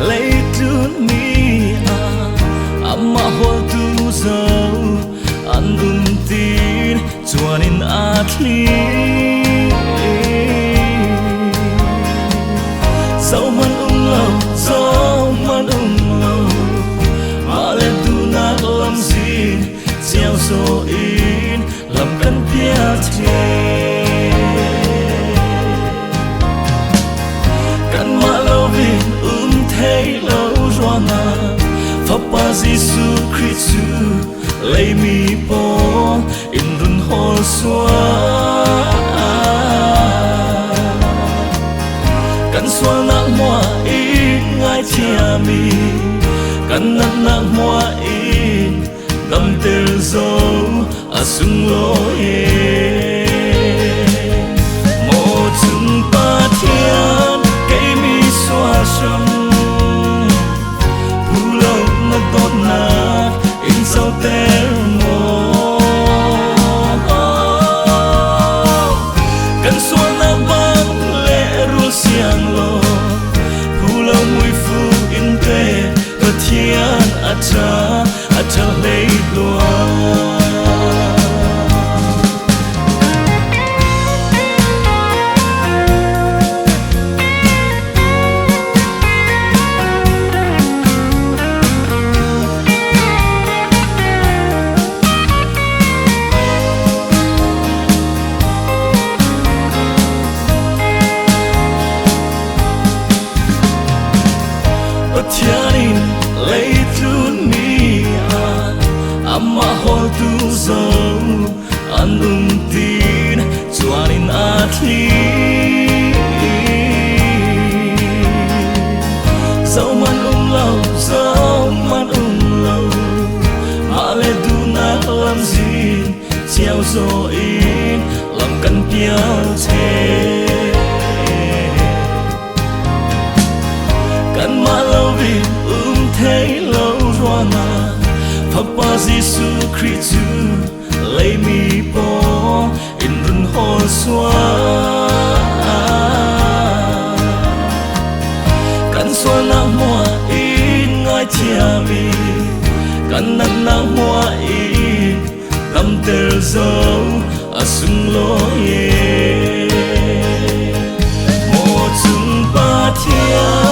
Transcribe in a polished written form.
lấy trốn mi amma hol tu dâu an tin chuanin atli dẫu man lâu dẫu man lâu mà lên tu nát làm gì treo số in làm căn bia thế căn mà lâu vì thấy lâu rồi mà pháp ba Giêsu Christu lấy mi bỏ in run hồ xóa căn xóa nặng hoa in ngay chia mi căn nặng hoa in gầm tê dâu sung lối một chừng ba thiên cây mi xóa sông phù lâu nó tốt nát in sâu tê mồ cần xóa nắng vắng lệ ru xiang lo phù lâu mùi phù in tê cơ thiên acha lấy lúa Tianin lấy trốn mi amma hol tu dâu an tin chuanin atli dẫu man lâu dẫu man lâu mà lên tu nát làm gì treo rồi làm căn piao thế căn mà lâu vì thấy lâu rồi mà pháp ba Giêsu Christu lấy mi bỏ in run hồ xóa căn xóa nắng hoa in ngay chia mi căn nắng hoa in gầm tê dâu sung lối một chừng ba thiên